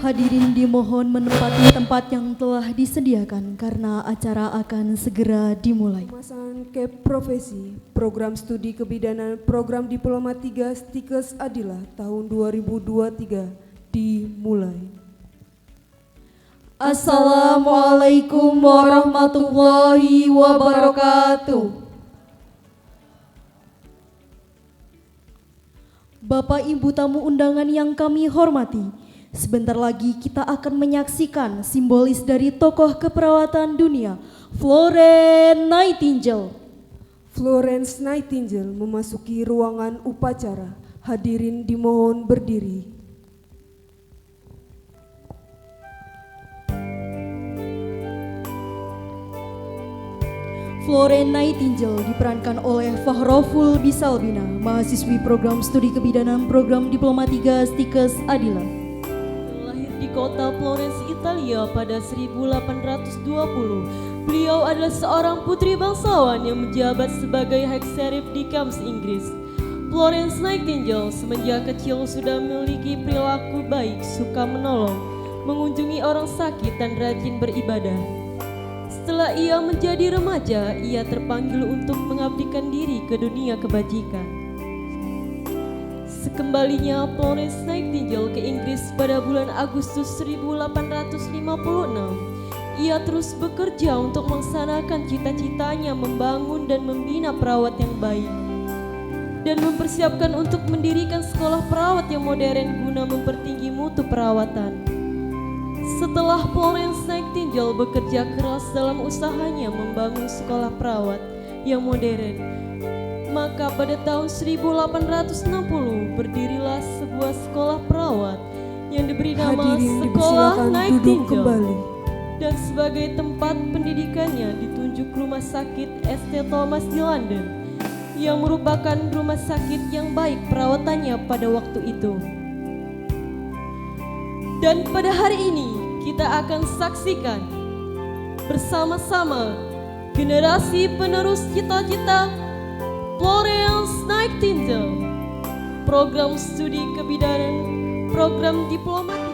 Hadirin dimohon menempati tempat yang telah disediakan karena acara akan segera dimulai. Pemasangan KEP Profesi, Program Studi Kebidanan, Program Diploma 3 Stikes Adilah tahun 2023 dimulai. Assalamualaikum warahmatullahi wabarakatuh. Bapak Ibu tamu undangan yang kami hormati, sebentar lagi kita akan menyaksikan simbolis dari tokoh keperawatan dunia, Florence Nightingale. Florence Nightingale memasuki ruangan upacara. Hadirin dimohon berdiri. Florence Nightingale diperankan oleh Fahroful Bisalbina, mahasiswi program studi kebidanan program Diploma 3 Stikes Adilah. Lahir di kota Florence, Italia pada 1820, beliau adalah seorang putri bangsawan yang menjabat sebagai High Sheriff di Kams, Inggris. Florence Nightingale semenjak kecil sudah memiliki perilaku baik, suka menolong, mengunjungi orang sakit dan rajin beribadah. Setelah ia menjadi remaja, ia terpanggil untuk mengabdikan diri ke dunia kebajikan. Sekembalinya Florence Nightingale ke Inggris pada bulan Agustus 1856, ia terus bekerja untuk melaksanakan cita-citanya membangun dan membina perawat yang baik dan mempersiapkan untuk mendirikan sekolah perawat yang modern guna mempertinggi mutu perawatan. Setelah Florence Nightingale bekerja keras dalam usahanya membangun sekolah perawat yang modern, maka pada tahun 1860 berdirilah sebuah sekolah perawat yang diberi nama Hadirin Sekolah dipersilakan duduk Nightingale. kembali. Dan sebagai tempat pendidikannya ditunjuk Rumah Sakit St. Thomas di London, yang merupakan rumah sakit yang baik perawatannya pada waktu itu. Dan pada hari ini kita akan saksikan bersama-sama generasi penerus cita-cita Florence Nightingale, program studi kebidanan, program diplomatik.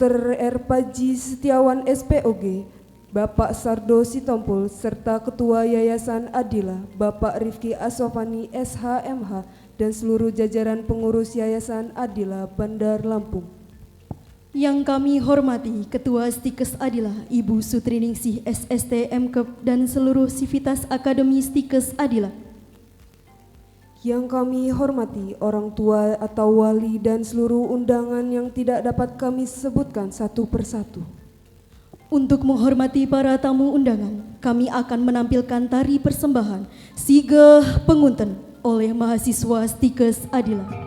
Dr. R. Paji Setiawan SPOG, Bapak Sardo Sitompul, serta Ketua Yayasan Adila, Bapak Rifki Asofani SHMH, dan seluruh jajaran pengurus Yayasan Adila Bandar Lampung. Yang kami hormati Ketua Stikes Adila Ibu Sutriningsih SST MKEP dan seluruh Sivitas Akademi Stikes Adila. Yang kami hormati orang tua atau wali dan seluruh undangan yang tidak dapat kami sebutkan satu persatu. Untuk menghormati para tamu undangan, kami akan menampilkan tari persembahan Sigeh Pengunten oleh mahasiswa Stikes Adila.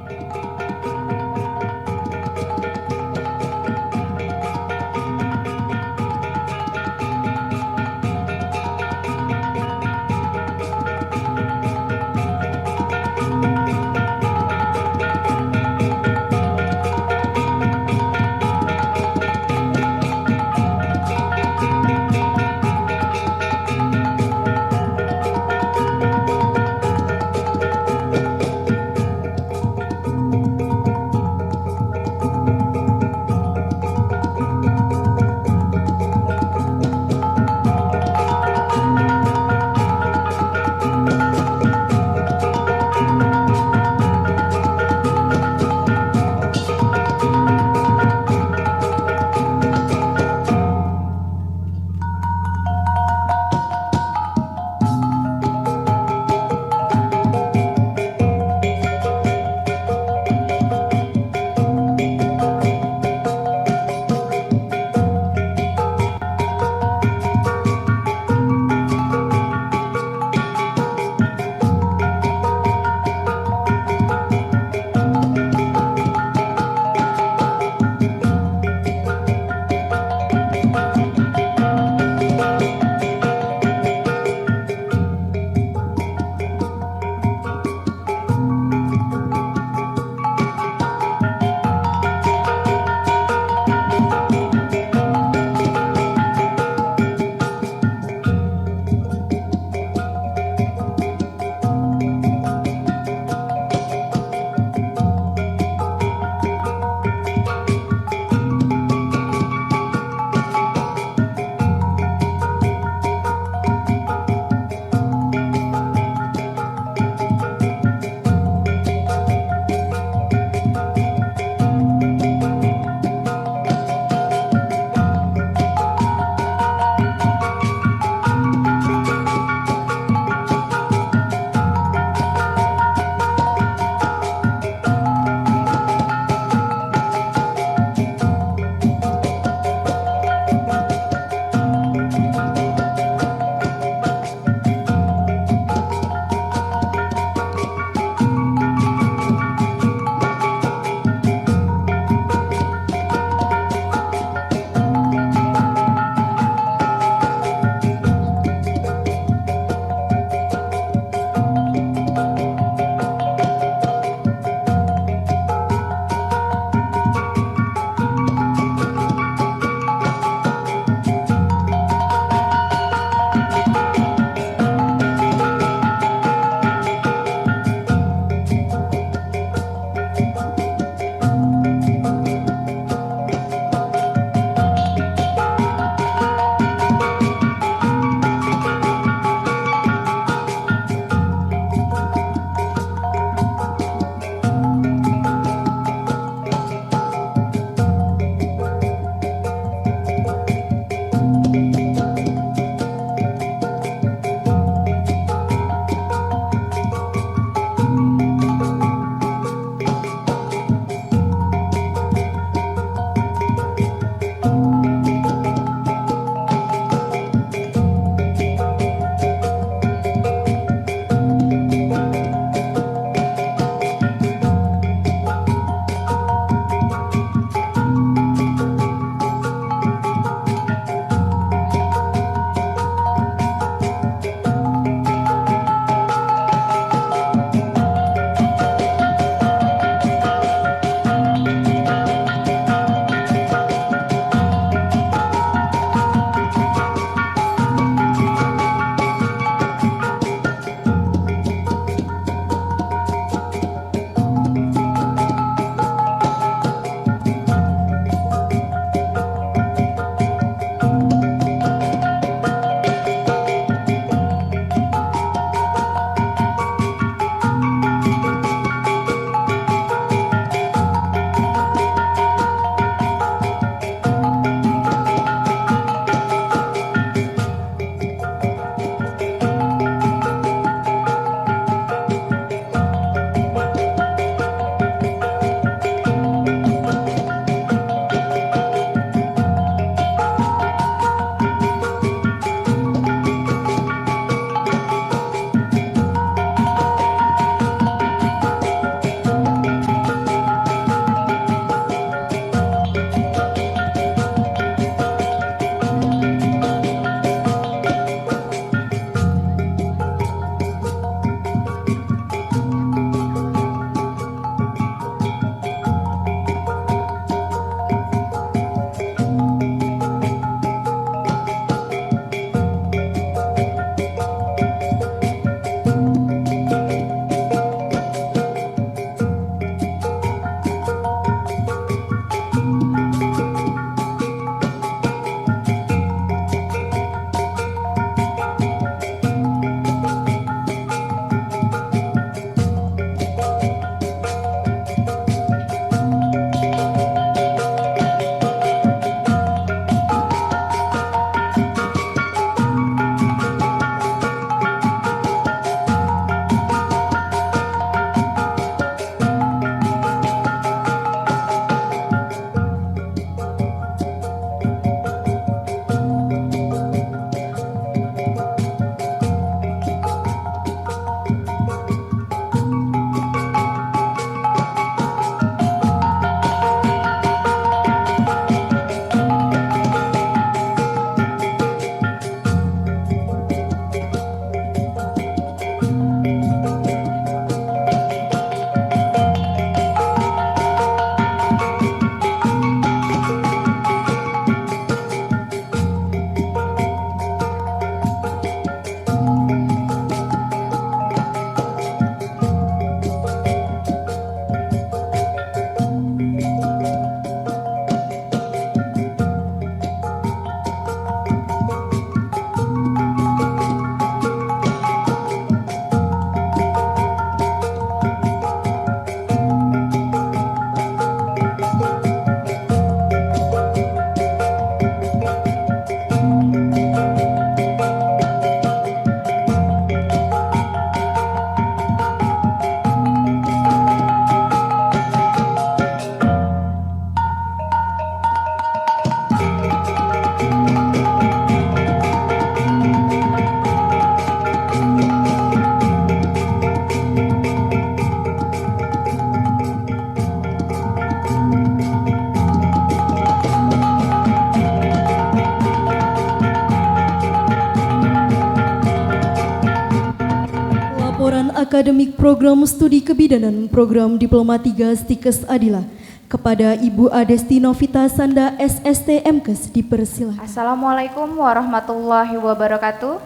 laporan akademik program studi kebidanan program Diploma 3 Stikes Adila kepada Ibu Adesti Novita Sanda SST MKes dipersilakan. Assalamualaikum warahmatullahi wabarakatuh.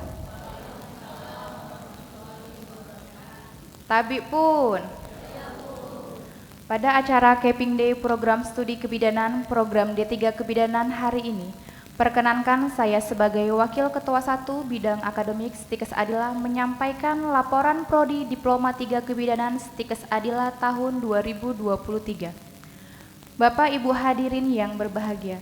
Tabik pun. Pada acara Caping Day program studi kebidanan program D3 kebidanan hari ini, perkenankan saya sebagai Wakil Ketua 1 Bidang Akademik Stikes Adila menyampaikan laporan Prodi Diploma 3 Kebidanan Stikes Adila tahun 2023. Bapak Ibu hadirin yang berbahagia,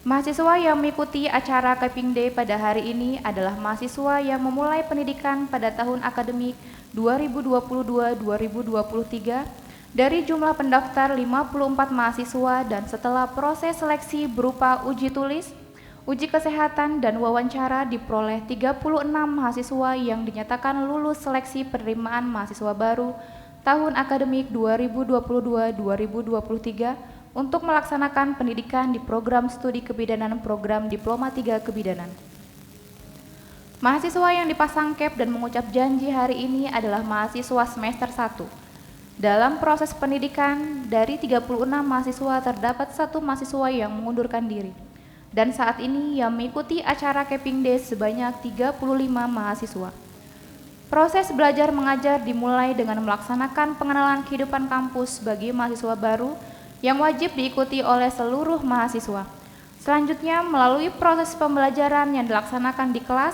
mahasiswa yang mengikuti acara Caping Day pada hari ini adalah mahasiswa yang memulai pendidikan pada tahun akademik 2022-2023 dari jumlah pendaftar 54 mahasiswa dan setelah proses seleksi berupa uji tulis, uji kesehatan dan wawancara diperoleh 36 mahasiswa yang dinyatakan lulus seleksi penerimaan mahasiswa baru tahun akademik 2022-2023 untuk melaksanakan pendidikan di program studi kebidanan program Diploma 3 Kebidanan. Mahasiswa yang dipasang cap dan mengucap janji hari ini adalah mahasiswa semester 1. Dalam proses pendidikan, dari 36 mahasiswa terdapat 1 mahasiswa yang mengundurkan diri. Dan saat ini yang mengikuti acara Caping Day sebanyak 35 mahasiswa. Proses belajar mengajar dimulai dengan melaksanakan pengenalan kehidupan kampus bagi mahasiswa baru yang wajib diikuti oleh seluruh mahasiswa. Selanjutnya, melalui proses pembelajaran yang dilaksanakan di kelas,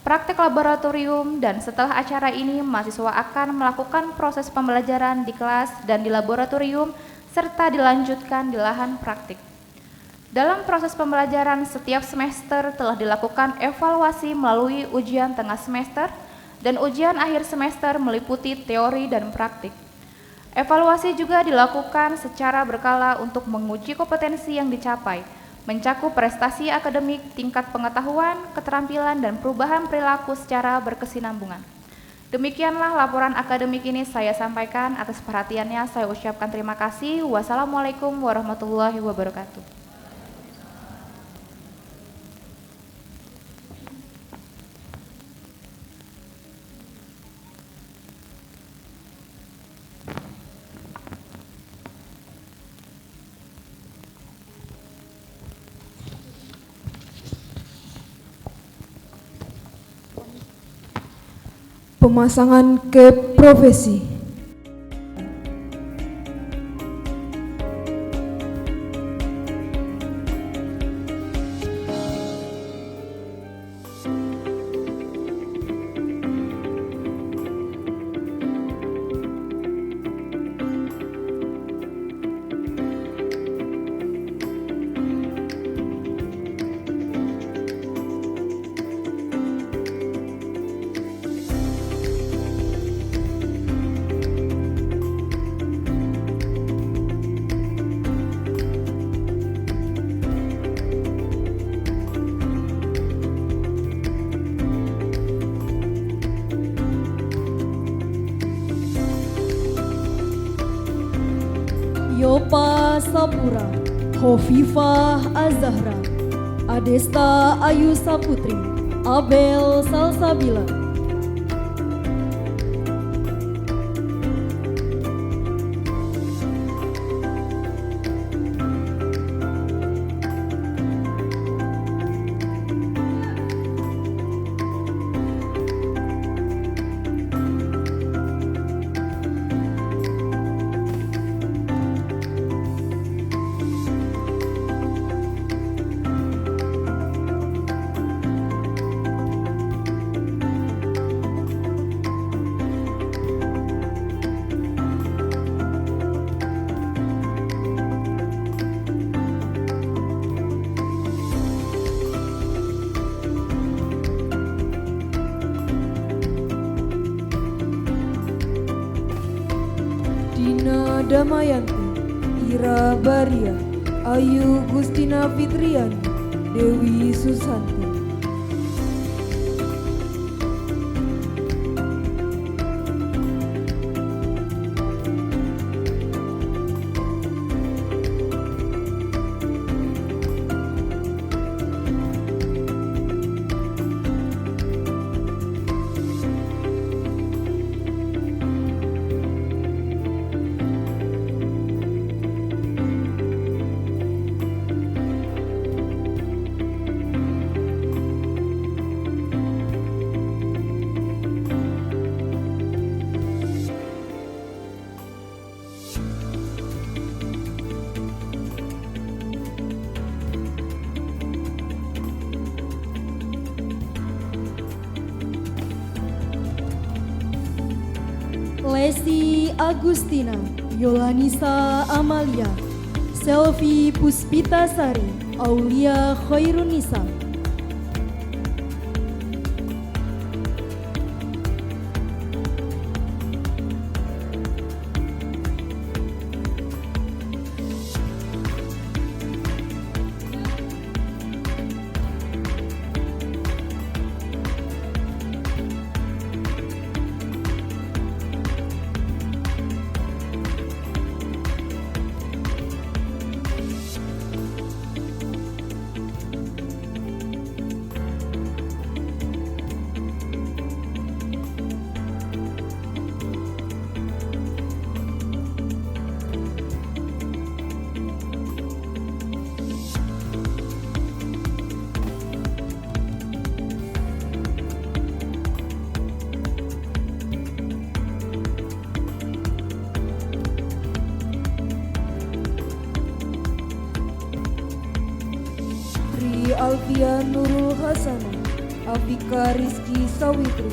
praktek laboratorium, dan setelah acara ini, mahasiswa akan melakukan proses pembelajaran di kelas dan di laboratorium, serta dilanjutkan di lahan praktik. Dalam proses pembelajaran, setiap semester telah dilakukan evaluasi melalui ujian tengah semester dan ujian akhir semester meliputi teori dan praktik. Evaluasi juga dilakukan secara berkala untuk menguji kompetensi yang dicapai, mencakup prestasi akademik, tingkat pengetahuan, keterampilan, dan perubahan perilaku secara berkesinambungan. Demikianlah laporan akademik ini saya sampaikan. Atas perhatiannya saya ucapkan terima kasih. Wassalamualaikum warahmatullahi wabarakatuh. Pemasangan cap profesi. Yopa Sapura, Hovifah Azahra, Adesta Ayu Saputri, Abel Salsabila. Dina Damayanti, Ira Baria, Ayu Gustina Fitriani, Dewi Susanti. Lesti Agustina, Yolanisa Amalia, Selvi Puspitasari, Aulia Khairunisa. Tri Alfia Nurul Hasana, Afika Rizky Sawitri.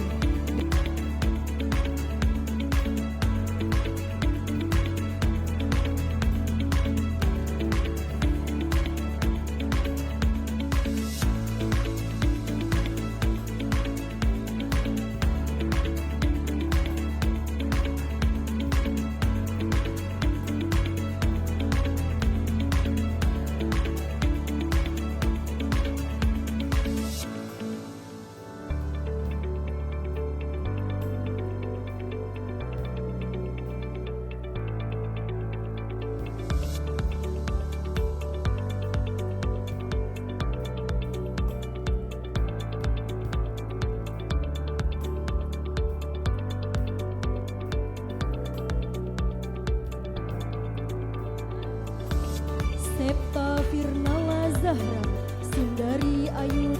Septa Firnala Zahra, Sundari Ayu.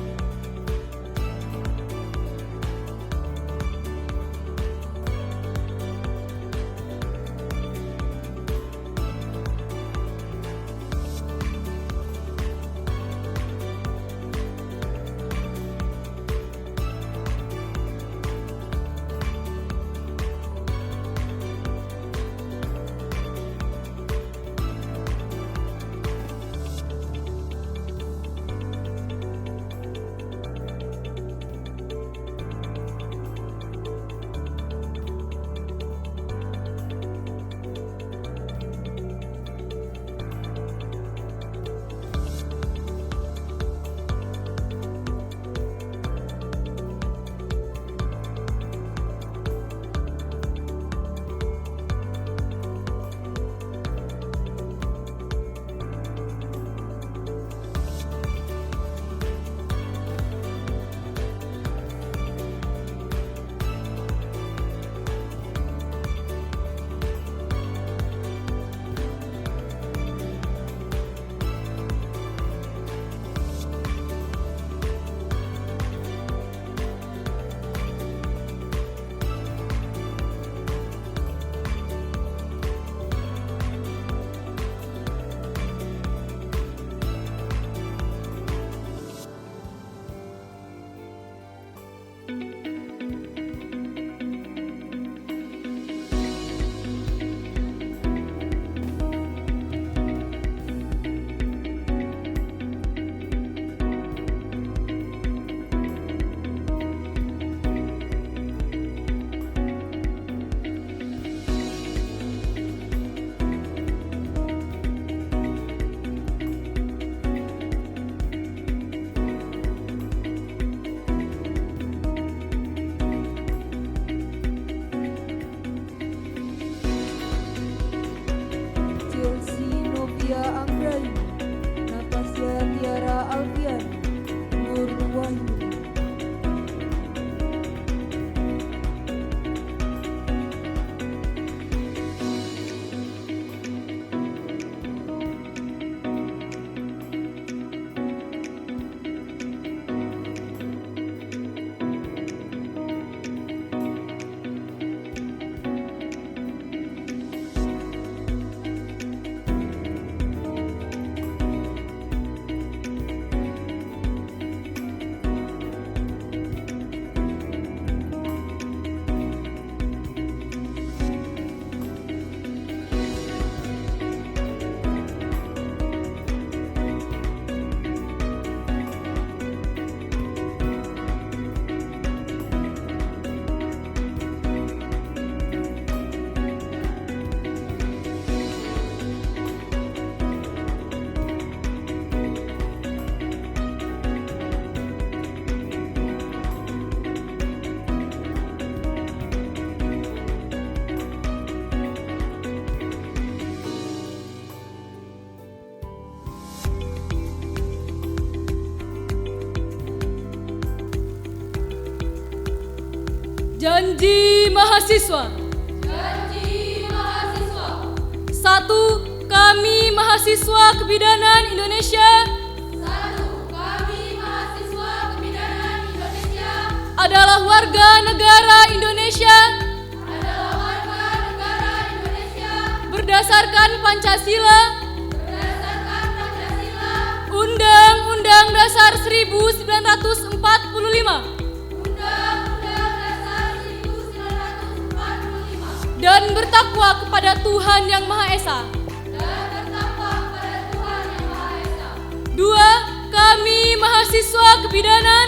Janji mahasiswa. Janji mahasiswa. 1. Kami mahasiswa kebidanan Indonesia. 1. Kami mahasiswa kebidanan Indonesia Adalah warga negara Indonesia. adalah warga negara Indonesia Berdasarkan Pancasila. berdasarkan Pancasila, Undang-Undang Dasar 1945. Undang-Undang Dasar 1945, Dan bertakwa kepada Tuhan Yang Maha Esa. dan bertakwa kepada Tuhan Yang Maha Esa. 2. Kami mahasiswa kebidanan.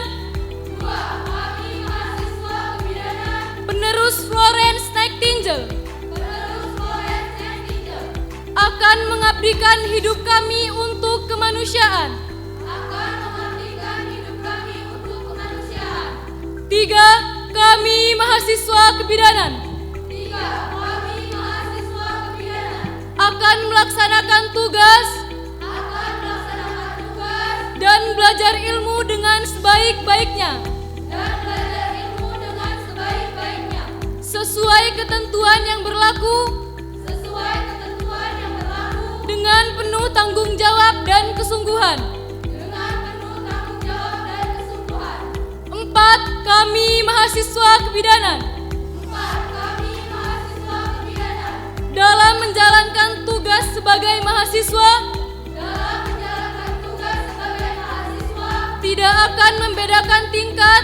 2. Kami mahasiswa kebidanan Penerus Florence Nightingale. penerus Florence Nightingale Akan mengabdikan hidup kami untuk kemanusiaan. akan mengabdikan hidup kami untuk kemanusiaan. 3. Kami mahasiswa kebidanan 3. Kami mahasiswa kebidanan akan melaksanakan tugas akan melaksanakan tugas dan belajar ilmu dengan sebaik-baiknya dan belajar ilmu dengan sebaik-baiknya sesuai ketentuan yang berlaku sesuai ketentuan yang berlaku dengan penuh tanggung jawab dan kesungguhan. dengan penuh tanggung jawab dan kesungguhan. 4. Kami mahasiswa kebidanan 4. Kami mahasiswa kebidanan dalam menjalankan tugas sebagai mahasiswa dalam menjalankan tugas sebagai mahasiswa tidak akan membedakan tingkat,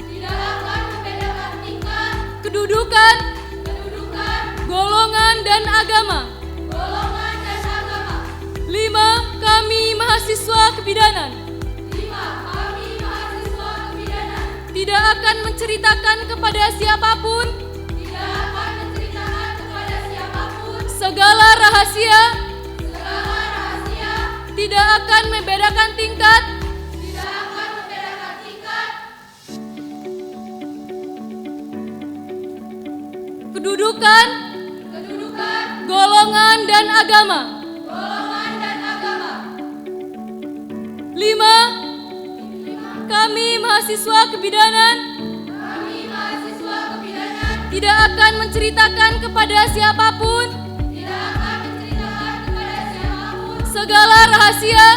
tidak akan membedakan tingkat, kedudukan, kedudukan, golongan, dan agama. golongan, dan agama. 5. Kami mahasiswa kebidanan 5. Kami mahasiswa kebidanan tidak akan menceritakan kepada siapapun tidak akan menceritakan kepada siapapun segala rahasia, segala rahasia, tidak akan membedakan tingkat, tidak akan membedakan tingkat, kedudukan, kedudukan, golongan, dan agama. golongan, dan agama. 5. Kami mahasiswa kebidanan Kami mahasiswa kebidanan tidak akan menceritakan kepada siapapun tidak akan menceritakan kepada siapapun segala rahasia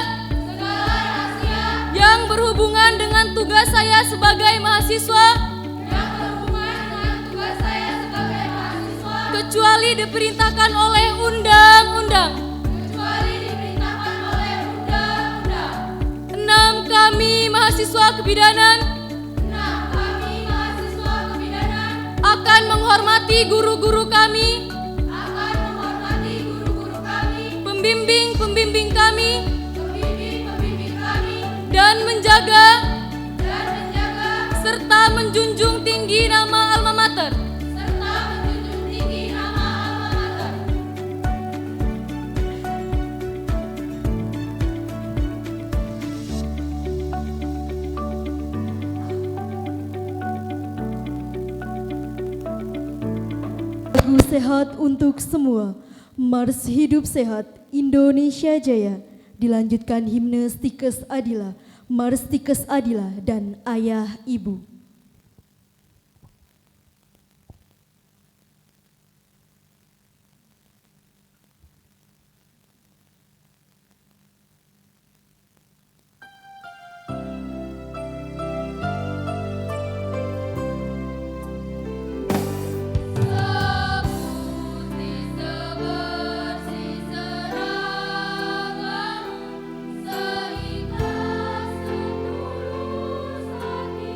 segala rahasia yang berhubungan dengan tugas saya sebagai mahasiswa yang berhubungan dengan tugas saya sebagai mahasiswa kecuali diperintahkan oleh undang-undang. kecuali diperintahkan oleh undang-undang. 6. Kami mahasiswa kebidanan 6. Kami mahasiswa kebidanan akan menghormati guru-guru kami, akan menghormati guru-guru kami, pembimbing-pembimbing kami, pembimbing-pembimbing kami, dan menjaga dan serta menjunjung tinggi nama alma mater. serta menjunjung tinggi nama alma mater. Lagu sehat untuk semua, Mars Hidup Sehat, Indonesia Jaya, dilanjutkan himne Stikes Adila, Mars Stikes Adila, dan Ayah Ibu. Seputih sebersih seragam, seikhlas setulus hati.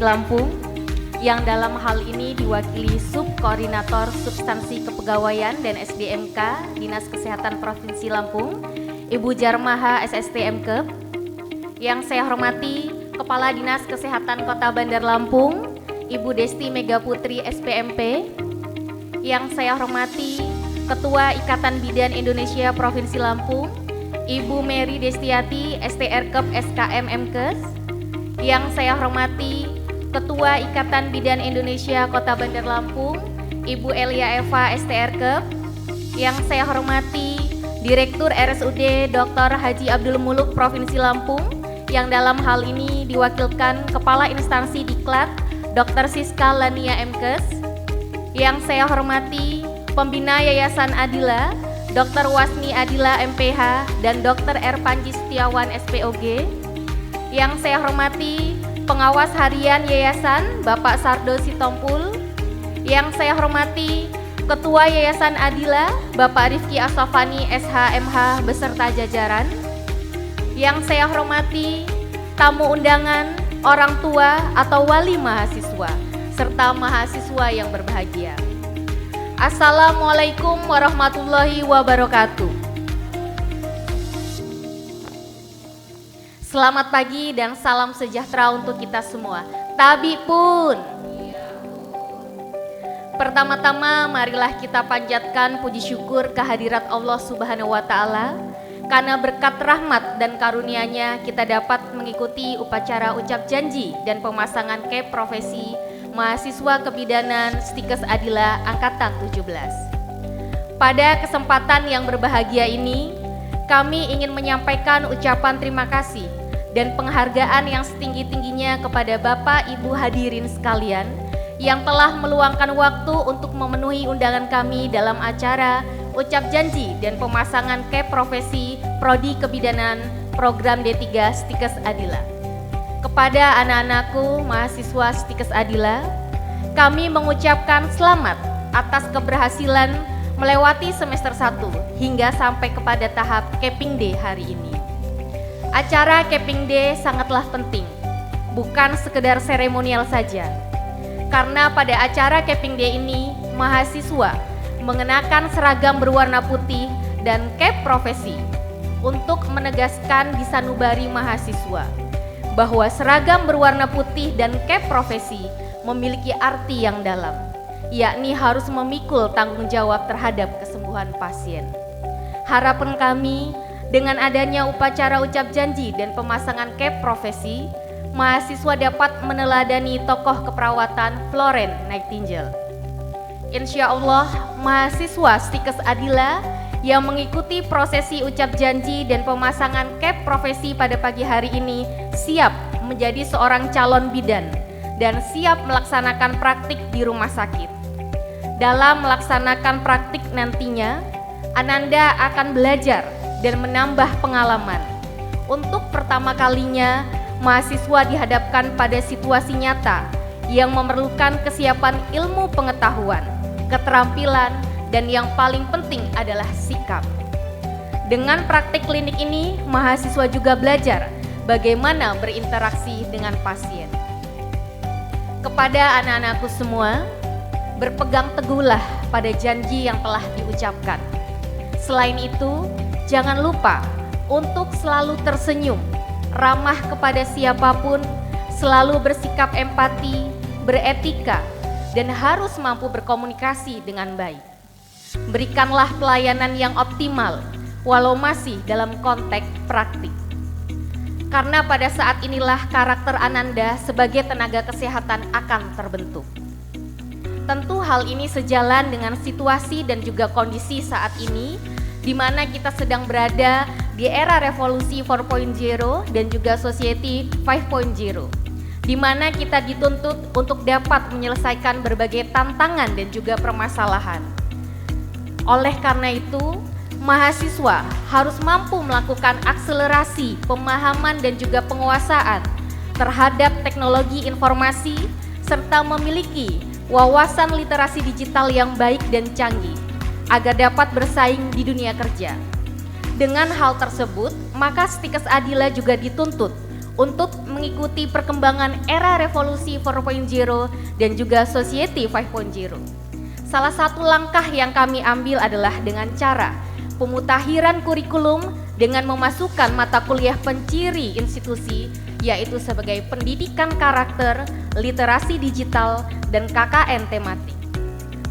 Lampung, yang dalam hal ini diwakili Subkoordinator Substansi Kepegawaian dan SDMK Dinas Kesehatan Provinsi Lampung, Ibu Jarmaha SSTMK. Yang saya hormati Kepala Dinas Kesehatan Kota Bandar Lampung, Ibu Desti Megaputri SPMP. Yang saya hormati Ketua Ikatan Bidan Indonesia Provinsi Lampung, Ibu Mary Destiati STRKEP SKM MKes. Yang saya hormati Ketua Ikatan Bidan Indonesia Kota Bandar Lampung, Ibu Elia Eva STRKEP. Yang saya hormati Direktur RSUD Dr. Haji Abdul Muluk Provinsi Lampung, yang dalam hal ini diwakilkan Kepala Instansi Diklat Dr. Siska Lania MKes. Yang saya hormati Pembina Yayasan Adila Dr. Wasmi Adila MPH dan Dr. R. Panji Setiawan SPOG. Yang saya hormati Pengawas Harian Yayasan Bapak Sardo Sitompul. Yang saya hormati Ketua Yayasan Adila Bapak Rifki Asofani SHMH beserta jajaran. Yang saya hormati tamu undangan, orang tua atau wali mahasiswa, serta mahasiswa yang berbahagia. Assalamualaikum warahmatullahi wabarakatuh. Selamat pagi dan salam sejahtera untuk kita semua. Tabi pun. Pertama-tama marilah kita panjatkan puji syukur kehadirat Allah Subhanahu wa Ta'ala, karena berkat rahmat dan karunia-Nya kita dapat mengikuti upacara ucap janji dan pemasangan cap profesi mahasiswa kebidanan Stikes Adila Angkatan 17. Pada kesempatan yang berbahagia ini, kami ingin menyampaikan ucapan terima kasih dan penghargaan yang setinggi-tingginya kepada Bapak Ibu hadirin sekalian yang telah meluangkan waktu untuk memenuhi undangan kami dalam acara ucap janji dan pemasangan cap profesi Prodi Kebidanan Program D3 Stikes Adila. Kepada anak-anakku mahasiswa Stikes Adila, kami mengucapkan selamat atas keberhasilan melewati semester 1 hingga sampai kepada tahap Capping Day hari ini. Acara Capping Day sangatlah penting, bukan sekedar seremonial saja. Karena pada acara Capping Day ini, mahasiswa mengenakan seragam berwarna putih dan cap profesi untuk menegaskan di sanubari mahasiswa bahwa seragam berwarna putih dan cap profesi memiliki arti yang dalam, yakni harus memikul tanggung jawab terhadap kesembuhan pasien. Harapan kami dengan adanya upacara ucap janji dan pemasangan cap profesi, mahasiswa dapat meneladani tokoh keperawatan Florence Nightingale. Insya Allah, mahasiswa Stikes Adila yang mengikuti prosesi ucap janji dan pemasangan cap profesi pada pagi hari ini siap menjadi seorang calon bidan dan siap melaksanakan praktik di rumah sakit. Dalam melaksanakan praktik nantinya, Ananda akan belajar dan menambah pengalaman. Untuk pertama kalinya, mahasiswa dihadapkan pada situasi nyata yang memerlukan kesiapan ilmu pengetahuan, keterampilan, dan yang paling penting adalah sikap. Dengan praktik klinik ini, mahasiswa juga belajar bagaimana berinteraksi dengan pasien. Kepada anak-anakku semua, berpegang teguhlah pada janji yang telah diucapkan. Selain itu, jangan lupa untuk selalu tersenyum, ramah kepada siapapun, selalu bersikap empati, beretika, dan harus mampu berkomunikasi dengan baik. Berikanlah pelayanan yang optimal walau masih dalam konteks praktik. Karena pada saat inilah karakter Ananda sebagai tenaga kesehatan akan terbentuk. Tentu hal ini sejalan dengan situasi dan juga kondisi saat ini di mana kita sedang berada di era revolusi 4.0 dan juga society 5.0. Di mana kita dituntut untuk dapat menyelesaikan berbagai tantangan dan juga permasalahan. Oleh karena itu, mahasiswa harus mampu melakukan akselerasi pemahaman dan juga penguasaan terhadap teknologi informasi serta memiliki wawasan literasi digital yang baik dan canggih agar dapat bersaing di dunia kerja. Dengan hal tersebut, maka Stikes Adila juga dituntut untuk mengikuti perkembangan era revolusi 4.0 dan juga society 5.0. Salah satu langkah yang kami ambil adalah dengan cara pemutakhiran kurikulum dengan memasukkan mata kuliah penciri institusi, yaitu sebagai pendidikan karakter, literasi digital, dan KKN tematik.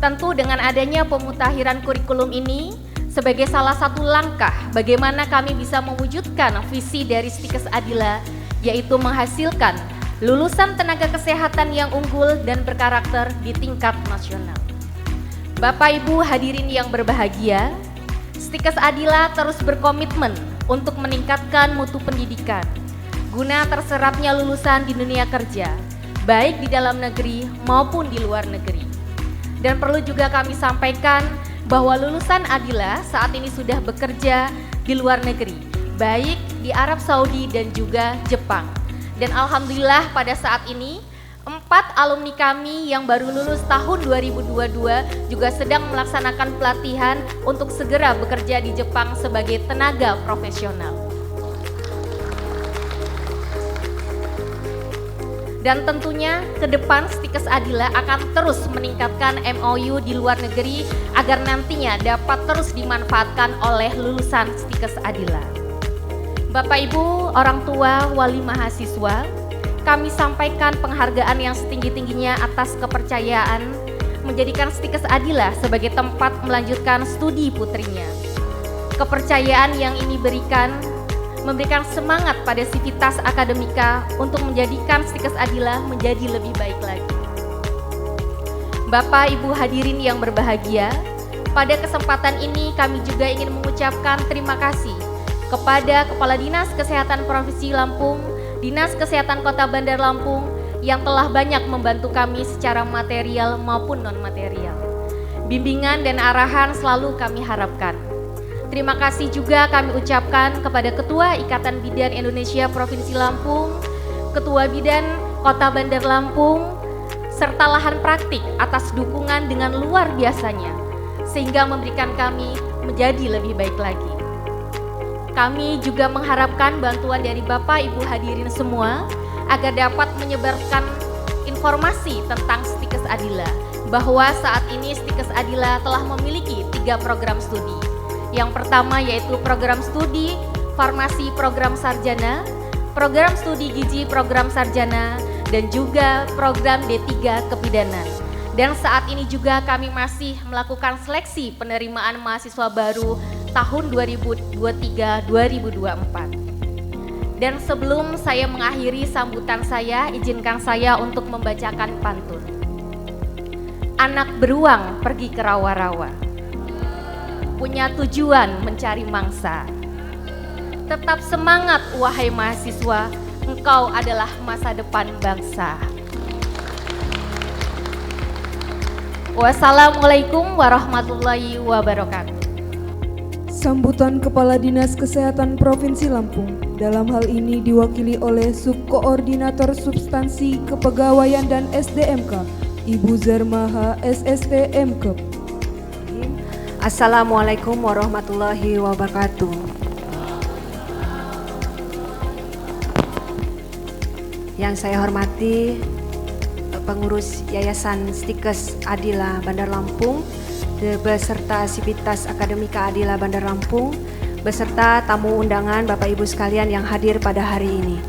Tentu dengan adanya pemutakhiran kurikulum ini sebagai salah satu langkah bagaimana kami bisa mewujudkan visi dari Stikes Adila, yaitu menghasilkan lulusan tenaga kesehatan yang unggul dan berkarakter di tingkat nasional. Bapak Ibu hadirin yang berbahagia, Stikes Adila terus berkomitmen untuk meningkatkan mutu pendidikan guna terserapnya lulusan di dunia kerja, baik di dalam negeri maupun di luar negeri. Dan perlu juga kami sampaikan bahwa lulusan Adila saat ini sudah bekerja di luar negeri, baik di Arab Saudi dan juga Jepang. Dan alhamdulillah pada saat ini 4 alumni kami yang baru lulus tahun 2022 juga sedang melaksanakan pelatihan untuk segera bekerja di Jepang sebagai tenaga profesional. Dan tentunya ke depan Stikes Adila akan terus meningkatkan MOU di luar negeri agar nantinya dapat terus dimanfaatkan oleh lulusan Stikes Adila. Bapak Ibu, orang tua, wali mahasiswa, kami sampaikan penghargaan yang setinggi-tingginya atas kepercayaan menjadikan Stikes Adila sebagai tempat melanjutkan studi putrinya. Kepercayaan yang ini memberikan semangat pada sivitas akademika untuk menjadikan Stikes Adila menjadi lebih baik lagi. Bapak Ibu hadirin yang berbahagia, pada kesempatan ini kami juga ingin mengucapkan terima kasih kepada Kepala Dinas Kesehatan Provinsi Lampung, Dinas Kesehatan Kota Bandar Lampung yang telah banyak membantu kami secara material maupun non-material. Bimbingan dan arahan selalu kami harapkan. Terima kasih juga kami ucapkan kepada Ketua Ikatan Bidan Indonesia Provinsi Lampung, Ketua Bidan Kota Bandar Lampung, serta Lahan Praktik atas dukungan dengan luar biasanya, sehingga memberikan kami menjadi lebih baik lagi. Kami juga mengharapkan bantuan dari Bapak Ibu hadirin semua agar dapat menyebarkan informasi tentang Stikes Adila, bahwa saat ini Stikes Adila telah memiliki 3 program studi. Yang pertama yaitu program studi farmasi program sarjana, program studi gizi program sarjana, dan juga program D3 kebidanan. Dan saat ini juga kami masih melakukan seleksi penerimaan mahasiswa baru tahun 2023-2024. Dan sebelum saya mengakhiri sambutan saya, izinkan saya untuk membacakan pantun. Anak beruang pergi ke rawa-rawa, punya tujuan mencari mangsa. Tetap semangat wahai mahasiswa, engkau adalah masa depan bangsa. Wassalamualaikum warahmatullahi wabarakatuh. Sambutan Kepala Dinas Kesehatan Provinsi Lampung dalam hal ini diwakili oleh Subkoordinator Substansi Kepegawaian dan SDMK, Ibu Zarmaha SST MKep. Assalamualaikum warahmatullahi wabarakatuh. Yang saya hormati pengurus Yayasan Stikes Adila Bandar Lampung beserta Sivitas Akademika Adila Bandar Lampung beserta tamu undangan Bapak Ibu sekalian yang hadir pada hari ini.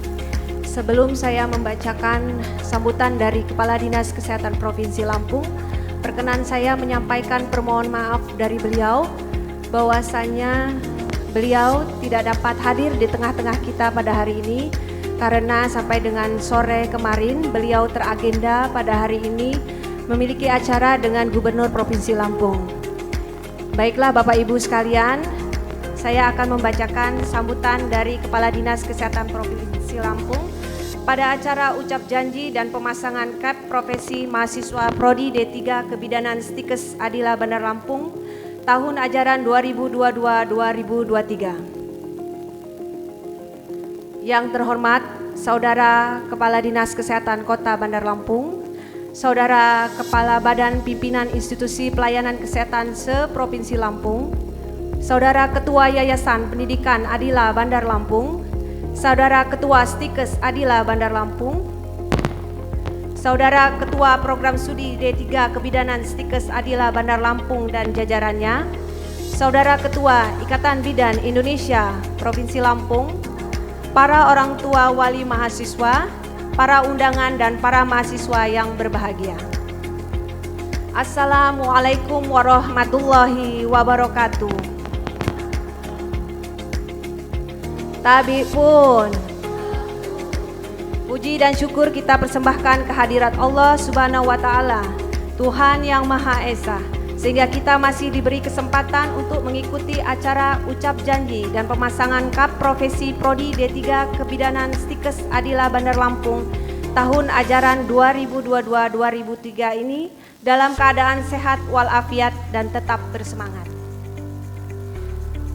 Sebelum saya membacakan sambutan dari Kepala Dinas Kesehatan Provinsi Lampung, perkenan saya menyampaikan permohonan maaf dari beliau bahwasanya beliau tidak dapat hadir di tengah-tengah kita pada hari ini karena sampai dengan sore kemarin beliau teragenda pada hari ini memiliki acara dengan Gubernur Provinsi Lampung. Baiklah Bapak Ibu sekalian, saya akan membacakan sambutan dari Kepala Dinas Kesehatan Provinsi Lampung pada acara ucap janji dan pemasangan cap profesi mahasiswa Prodi D3 Kebidanan Stikes Adila Bandar Lampung tahun ajaran 2022-2023. Yang terhormat Saudara Kepala Dinas Kesehatan Kota Bandar Lampung, Saudara Kepala Badan Pimpinan Institusi Pelayanan Kesehatan se-Provinsi Lampung, Saudara Ketua Yayasan Pendidikan Adila Bandar Lampung, Saudara Ketua Stikes Adila Bandar Lampung, Saudara Ketua Program Studi D3 Kebidanan Stikes Adila Bandar Lampung dan jajarannya, Saudara Ketua Ikatan Bidan Indonesia Provinsi Lampung, para orang tua wali mahasiswa, para undangan dan para mahasiswa yang berbahagia. Assalamualaikum warahmatullahi wabarakatuh. Tabi pun, puji dan syukur kita persembahkan kehadirat Allah Subhanahu wa Ta'ala, Tuhan yang Maha Esa, sehingga kita masih diberi kesempatan untuk mengikuti acara ucap janji dan pemasangan kap profesi Prodi D3 Kebidanan Stikes Adila Bandar Lampung tahun ajaran 2022-2023 ini dalam keadaan sehat walafiat dan tetap bersemangat.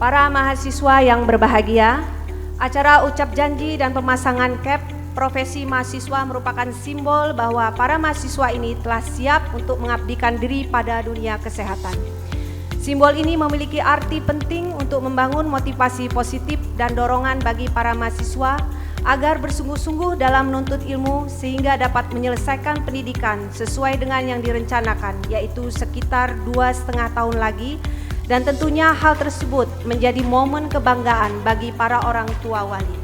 Para mahasiswa yang berbahagia, acara ucap janji dan pemasangan cap profesi mahasiswa merupakan simbol bahwa para mahasiswa ini telah siap untuk mengabdikan diri pada dunia kesehatan. Simbol ini memiliki arti penting untuk membangun motivasi positif dan dorongan bagi para mahasiswa agar bersungguh-sungguh dalam menuntut ilmu sehingga dapat menyelesaikan pendidikan sesuai dengan yang direncanakan, yaitu sekitar 2,5 tahun lagi. Dan tentunya hal tersebut menjadi momen kebanggaan bagi para orang tua wali.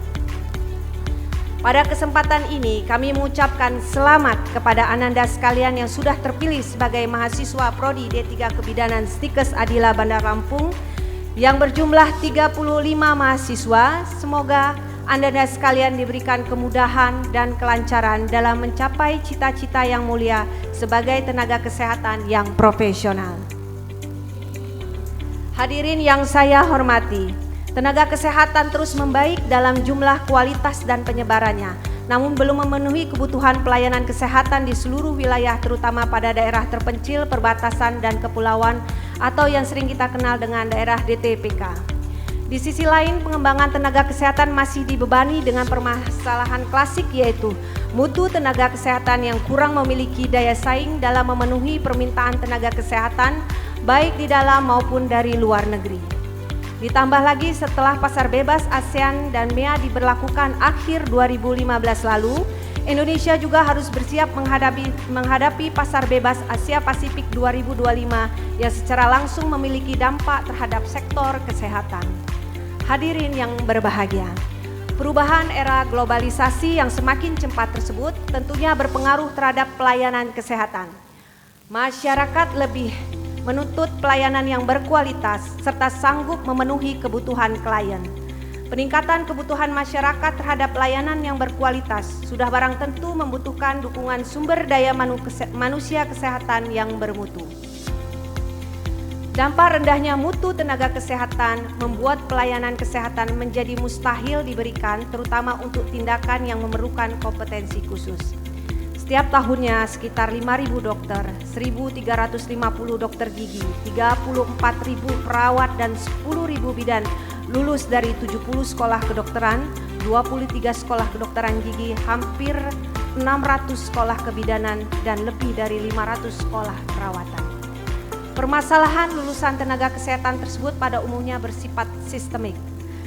Pada kesempatan ini kami mengucapkan selamat kepada ananda sekalian yang sudah terpilih sebagai mahasiswa Prodi D3 Kebidanan Stikes Adila Bandar Lampung yang berjumlah 35 mahasiswa. Semoga ananda sekalian diberikan kemudahan dan kelancaran dalam mencapai cita-cita yang mulia sebagai tenaga kesehatan yang profesional. Hadirin yang saya hormati, tenaga kesehatan terus membaik dalam jumlah, kualitas, dan penyebarannya, namun belum memenuhi kebutuhan pelayanan kesehatan di seluruh wilayah, terutama pada daerah terpencil, perbatasan, dan kepulauan atau yang sering kita kenal dengan daerah DTPK. Di sisi lain, pengembangan tenaga kesehatan masih dibebani dengan permasalahan klasik, yaitu mutu tenaga kesehatan yang kurang memiliki daya saing dalam memenuhi permintaan tenaga kesehatan baik di dalam maupun dari luar negeri. Ditambah lagi setelah pasar bebas ASEAN dan MEA diberlakukan akhir 2015 lalu, Indonesia juga harus bersiap menghadapi pasar bebas Asia Pasifik 2025 yang secara langsung memiliki dampak terhadap sektor kesehatan. Hadirin yang berbahagia, perubahan era globalisasi yang semakin cepat tersebut tentunya berpengaruh terhadap pelayanan kesehatan. Masyarakat lebih menuntut pelayanan yang berkualitas serta sanggup memenuhi kebutuhan klien. Peningkatan kebutuhan masyarakat terhadap pelayanan yang berkualitas sudah barang tentu membutuhkan dukungan sumber daya manusia kesehatan yang bermutu. Dampak rendahnya mutu tenaga kesehatan membuat pelayanan kesehatan menjadi mustahil diberikan, terutama untuk tindakan yang memerlukan kompetensi khusus. Setiap tahunnya sekitar 5.000 dokter, 1.350 dokter gigi, 34.000 perawat dan 10.000 bidan lulus dari 70 sekolah kedokteran, 23 sekolah kedokteran gigi, hampir 600 sekolah kebidanan dan lebih dari 500 sekolah perawatan. Permasalahan lulusan tenaga kesehatan tersebut pada umumnya bersifat sistemik.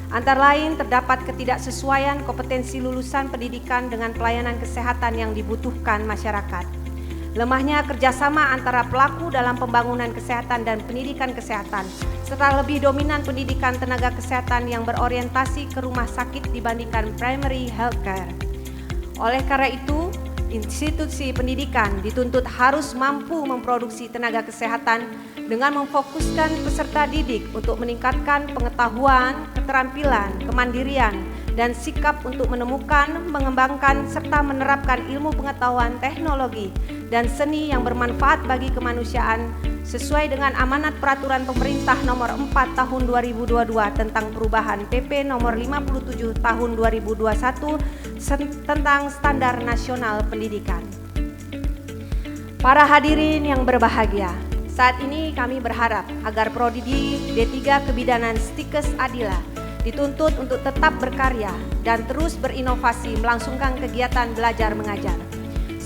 Antara lain terdapat ketidaksesuaian kompetensi lulusan pendidikan dengan pelayanan kesehatan yang dibutuhkan masyarakat. Lemahnya kerjasama antara pelaku dalam pembangunan kesehatan dan pendidikan kesehatan, serta lebih dominan pendidikan tenaga kesehatan yang berorientasi ke rumah sakit dibandingkan primary healthcare. Oleh karena itu, institusi pendidikan dituntut harus mampu memproduksi tenaga kesehatan dengan memfokuskan peserta didik untuk meningkatkan pengetahuan, keterampilan, kemandirian, dan sikap untuk menemukan, mengembangkan, serta menerapkan ilmu pengetahuan, teknologi, dan seni yang bermanfaat bagi kemanusiaan sesuai dengan amanat peraturan pemerintah nomor 4 tahun 2022 tentang perubahan PP nomor 57 tahun 2021 tentang standar nasional pendidikan. Para hadirin yang berbahagia, saat ini kami berharap agar Prodi D3 Kebidanan Stikes Adila dituntut untuk tetap berkarya dan terus berinovasi melangsungkan kegiatan belajar mengajar.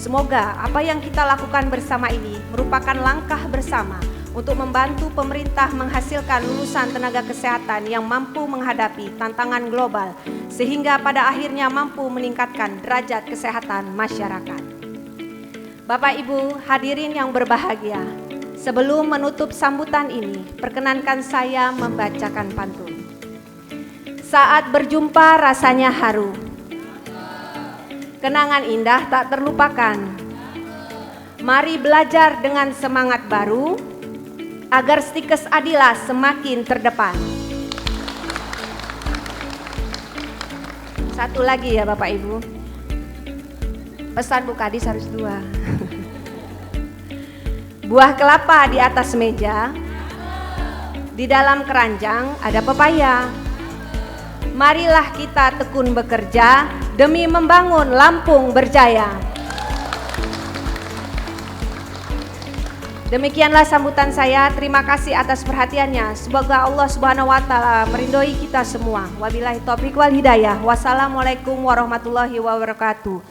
Semoga apa yang kita lakukan bersama ini merupakan langkah bersama untuk membantu pemerintah menghasilkan lulusan tenaga kesehatan yang mampu menghadapi tantangan global, sehingga pada akhirnya mampu meningkatkan derajat kesehatan masyarakat. Bapak Ibu hadirin yang berbahagia, sebelum menutup sambutan ini, perkenankan saya membacakan pantun. Saat berjumpa rasanya haru, kenangan indah tak terlupakan. Mari belajar dengan semangat baru, agar Stikes Adila semakin terdepan. Satu lagi ya Bapak Ibu, pesan Bu Kadis harus 2. Buah kelapa di atas meja, di dalam keranjang ada pepaya. Marilah kita tekun bekerja demi membangun Lampung berjaya. Demikianlah sambutan saya. Terima kasih atas perhatiannya. Semoga Allah Subhanahu wa taala meridhoi kita semua. Wabillahi taufiq wal hidayah. Wassalamualaikum warahmatullahi wabarakatuh.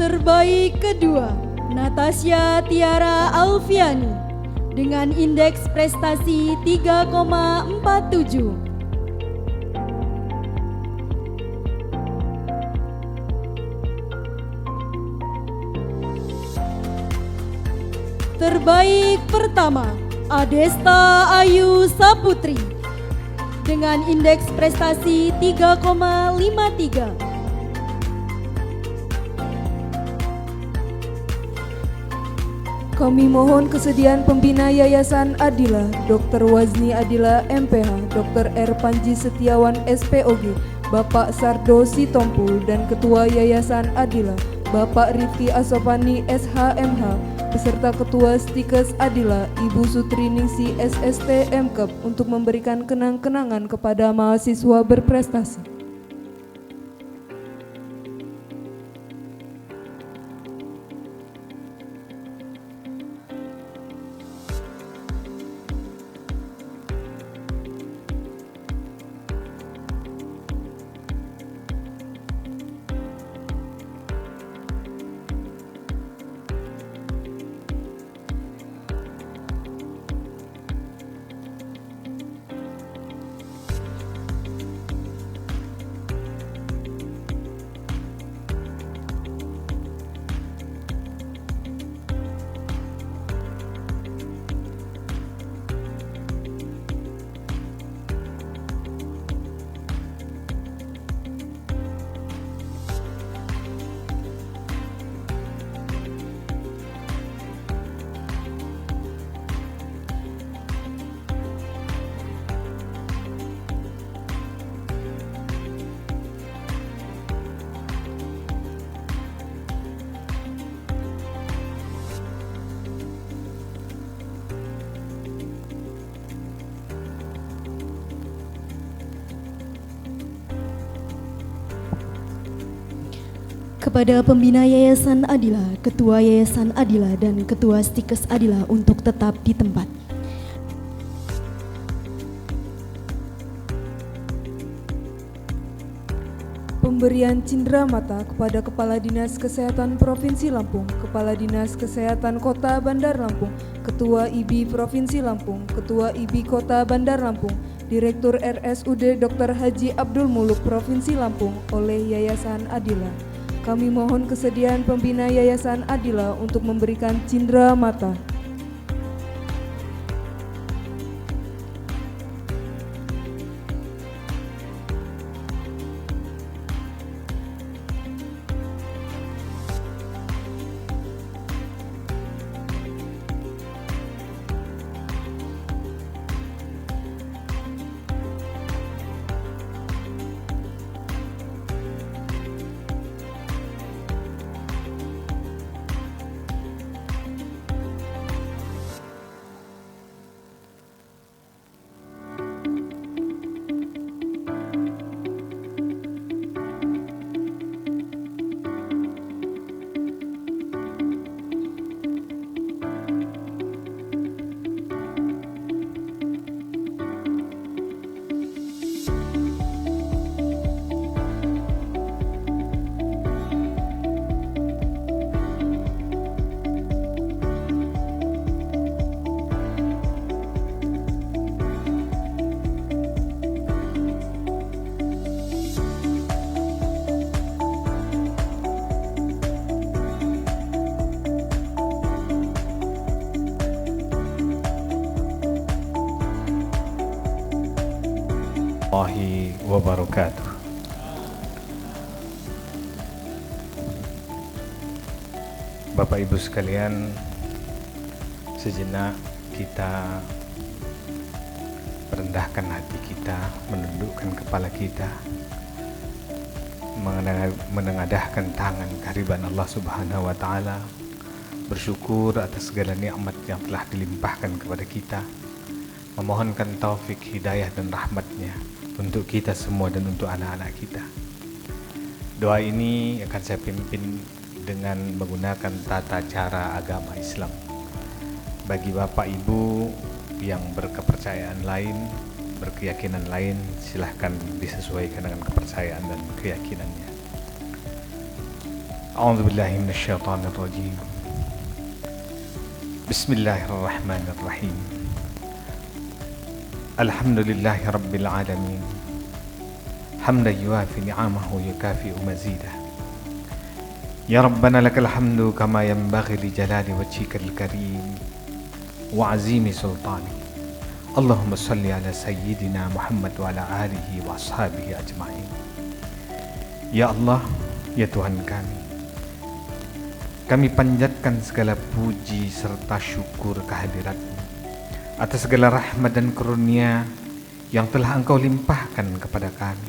Terbaik kedua, Natasha Tiara Alfiani dengan indeks prestasi 3,47. Terbaik pertama, Adesta Ayu Saputri dengan indeks prestasi 3,53. Kami mohon kesediaan pembina Yayasan Adila, Dr. Wazni Adila MPH, Dr. R. Panji Setiawan SPOG, Bapak Sardo Sitompul dan Ketua Yayasan Adila, Bapak Rifki Asofani SHMH, beserta Ketua Stikes Adila, Ibu Sutri Ningsi SST MKEP untuk memberikan kenang-kenangan kepada mahasiswa berprestasi. Kepada pembina Yayasan Adila, Ketua Yayasan Adila dan Ketua Stikes Adila untuk tetap di tempat. Pemberian cindera mata kepada Kepala Dinas Kesehatan Provinsi Lampung, Kepala Dinas Kesehatan Kota Bandar Lampung, Ketua IBI Provinsi Lampung, Ketua IBI Kota Bandar Lampung, Direktur RSUD Dr. Haji Abdul Muluk Provinsi Lampung oleh Yayasan Adila. Kami mohon kesediaan pembina Yayasan Adila untuk memberikan cindera mata. warahmatullahi wabarakatuh. Bapak Ibu sekalian, sejenak kita merendahkan hati kita, menundukkan kepala kita, menengadahkan tangan kehadiran Allah Subhanahu wa taala, bersyukur atas segala nikmat yang telah dilimpahkan kepada kita, memohonkan taufik, hidayah dan rahmatnya untuk kita semua dan untuk anak-anak kita. Doa ini akan saya pimpin dengan menggunakan tata cara agama Islam. Bagi Bapak Ibu yang berkepercayaan lain, berkeyakinan lain, silahkan disesuaikan dengan kepercayaan dan keyakinannya. A'udzu billahi minasyaitonir rajim. Bismillahirrahmanirrahim. Alhamdulillahi rabbil alamin. Hamdan yuwafi ni'amahu yukafi'u mazidah. Ya Rabbana lakal hamdu kama yanbaghi li jalali wajhikal karim wa azimi sultani. Allahumma salli ala sayyidina Muhammad wa ala alihi wa ashabihi ajma'in. Ya Allah, ya Tuhan kami panjatkan segala puji serta syukur kehadirat-Mu atas segala rahmat dan karunia yang telah Engkau limpahkan kepada kami.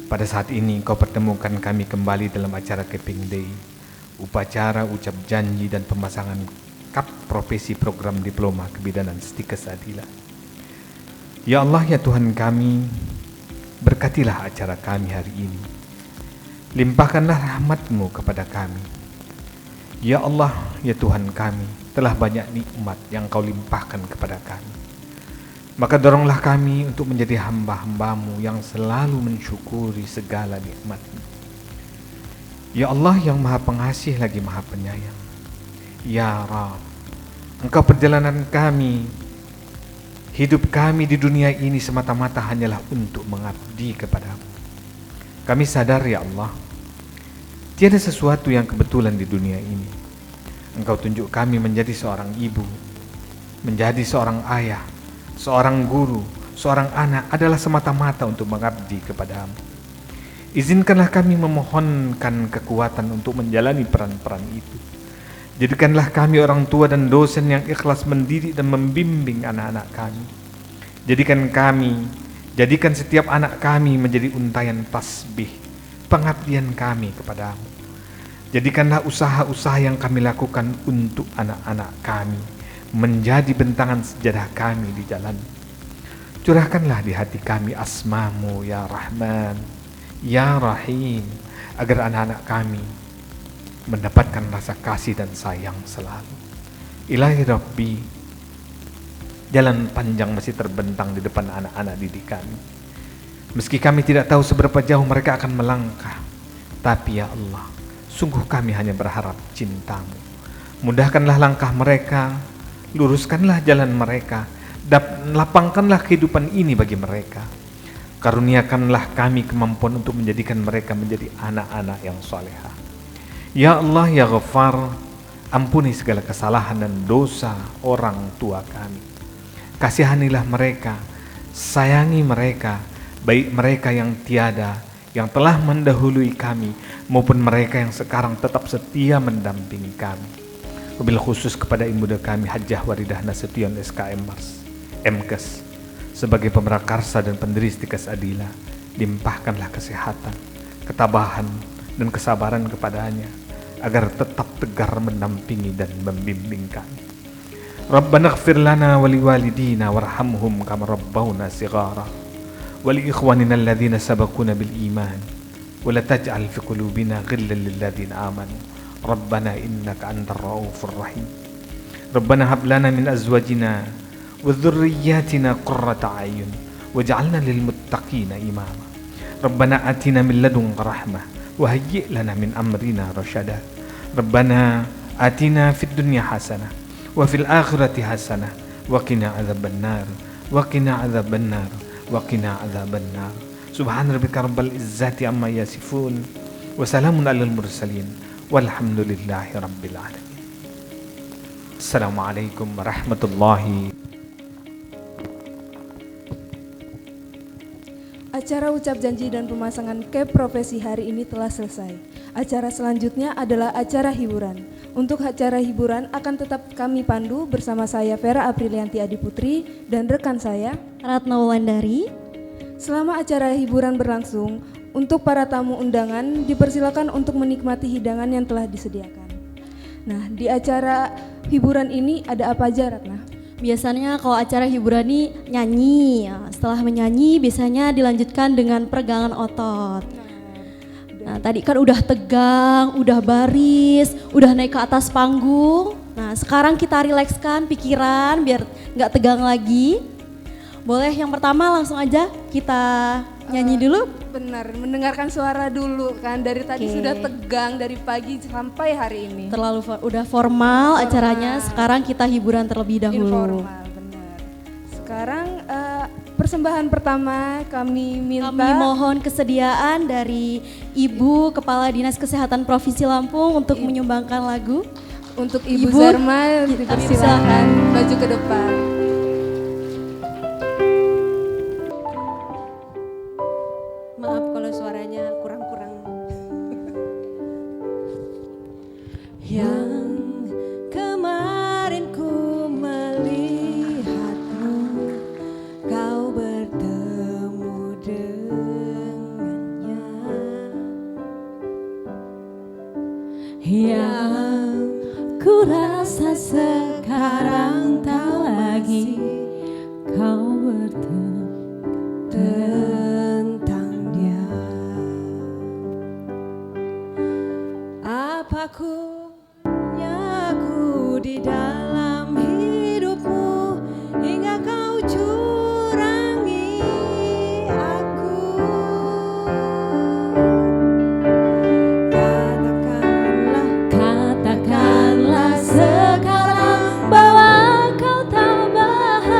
Pada saat ini Engkau pertemukan kami kembali dalam acara Keping Day, upacara ucap janji dan pemasangan kap profesi program diploma kebidanan Stikes Adila. Ya Allah, ya Tuhan kami, berkatilah acara kami hari ini. Limpahkanlah rahmat-Mu kepada kami. Ya Allah, ya Tuhan kami, telah banyak nikmat yang Kau limpahkan kepada kami. Maka doronglah kami untuk menjadi hamba-hamba-Mu yang selalu mensyukuri segala nikmat-Mu. Ya Allah yang Maha Pengasih lagi Maha Penyayang. Ya Rabb, Engkau perjalanan kami, hidup kami di dunia ini semata-mata hanyalah untuk mengabdi kepada-Mu. Kami sadar ya Allah, tiada sesuatu yang kebetulan di dunia ini. Engkau tunjuk kami menjadi seorang ibu, menjadi seorang ayah, seorang guru, seorang anak adalah semata-mata untuk mengabdi kepada-Mu. Izinkanlah kami memohonkan kekuatan untuk menjalani peran-peran itu. Jadikanlah kami orang tua dan dosen yang ikhlas mendidik dan membimbing anak-anak kami. Jadikan setiap anak kami menjadi untayan tasbih, pengabdian kami kepada-Mu. Jadikanlah usaha-usaha yang kami lakukan untuk anak-anak kami menjadi bentangan sejadah kami di jalan. Curahkanlah di hati kami asma-Mu ya Rahman, ya Rahim, agar anak-anak kami mendapatkan rasa kasih dan sayang selalu. Ilahi Rabbi, jalan panjang masih terbentang di depan anak-anak didik kami. Meski kami tidak tahu seberapa jauh mereka akan melangkah, tapi ya Allah, sungguh kami hanya berharap cinta-Mu. Mudahkanlah langkah mereka, luruskanlah jalan mereka, lapangkanlah kehidupan ini bagi mereka. Karuniakanlah kami kemampuan untuk menjadikan mereka menjadi anak-anak yang salehah. Ya Allah, ya Ghaffar, ampuni segala kesalahan dan dosa orang tua kami. Kasihanilah mereka, sayangi mereka, baik mereka yang tiada, yang telah mendahului kami, maupun mereka yang sekarang tetap setia mendampingi kami. Wabil khusus kepada ibunda kami Hajjah Waridah Nasution SKM MKes sebagai pemrakarsa dan pendiri Stikes Adila, limpahkanlah kesehatan, ketabahan dan kesabaran kepadanya agar tetap tegar mendampingi dan membimbing kami. Rabbana ighfir lana wa liwalidina warhamhum kama rabbawna shighara wa li ikhwanina alladhina sabaquna bil iman wa la taj'al fi qulubina ghillan lil ladzina amanu Rabbana innaka antar raufur rahim. Rabbana hab lana min azwajina wa dhurriyyatina qurrata a'yun waj'alna lil muttaqina imama. Rabbana atina min ladunka rahmah wa hayyi' lana min amrina rasyada. Rabbana atina fid dunya hasanah wa fil akhirati hasanah wa qina adzabannar wa qina adzabannar wa qina adzabannar. Subhana rabbika rabbil izzati amma yasifun wa salamun alal mursalin. Walhamdulillahi Rabbil Alamin. Assalamualaikum warahmatullahi. Acara ucap janji dan pemasangan cap profesi hari ini telah selesai. Acara selanjutnya adalah acara hiburan. Untuk acara hiburan akan tetap kami pandu bersama saya Vera Aprilianti Adiputri dan rekan saya Ratna Wulandari. Selama acara hiburan berlangsung, untuk para tamu undangan dipersilakan untuk menikmati hidangan yang telah disediakan. Nah, di acara hiburan ini ada apa aja, Ratna? Biasanya kalau acara hiburan ini nyanyi, setelah menyanyi biasanya dilanjutkan dengan peregangan otot. Nah, tadi kan udah tegang, udah baris, udah naik ke atas panggung. Nah, sekarang kita rilekskan pikiran biar nggak tegang lagi. Boleh yang pertama langsung aja kita nyanyi dulu. Benar, mendengarkan suara dulu kan. Dari tadi Oke. sudah tegang dari pagi sampai hari ini. Udah formal acaranya, sekarang kita hiburan terlebih dahulu. Informal, benar. Sekarang persembahan pertama kami minta. Kami mohon kesediaan dari Ibu Kepala Dinas Kesehatan Provinsi Lampung untuk menyumbangkan lagu. Untuk Ibu Zarma dipersilakan maju ke depan. Maaf kalau suaranya kurang-kurang. Yang kemarin ku melihatmu, kau bertemu dengannya. Yang ku rasa sekarang tak lagi kau bertemu tentang dia. Apa kunyaku di dalam hidupmu hingga kau curangi aku. Katakanlah sekarang bahwa kau tak bahagia.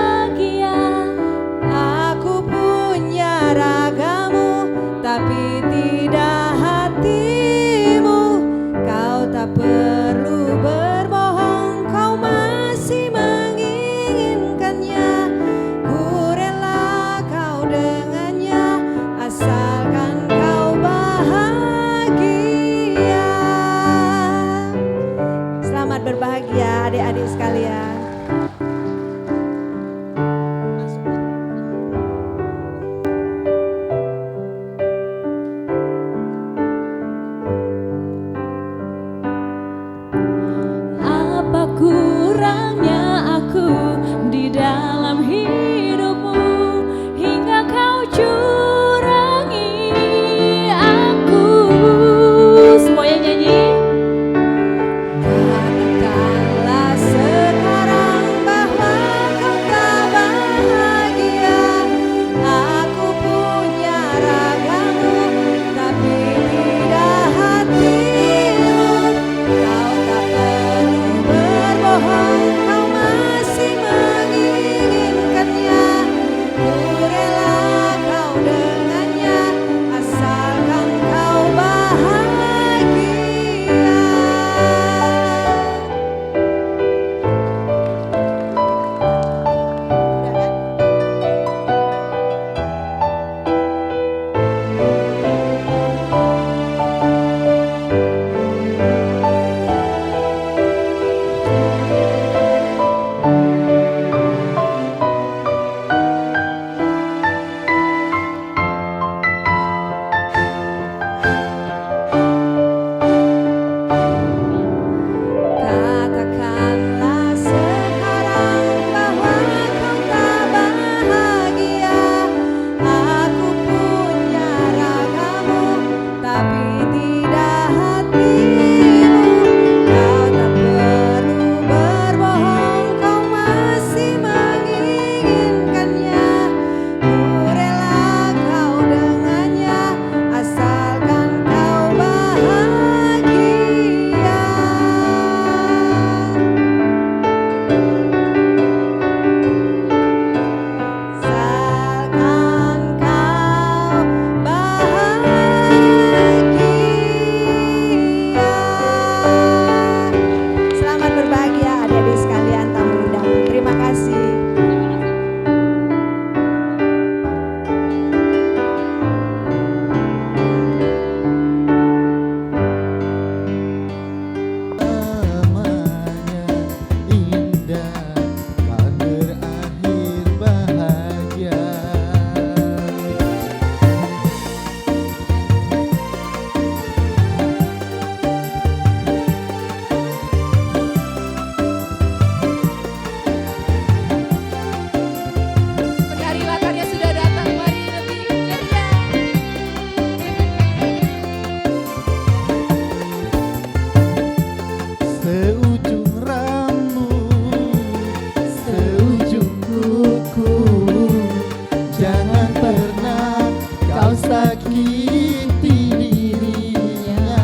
kau sakiti dirinya.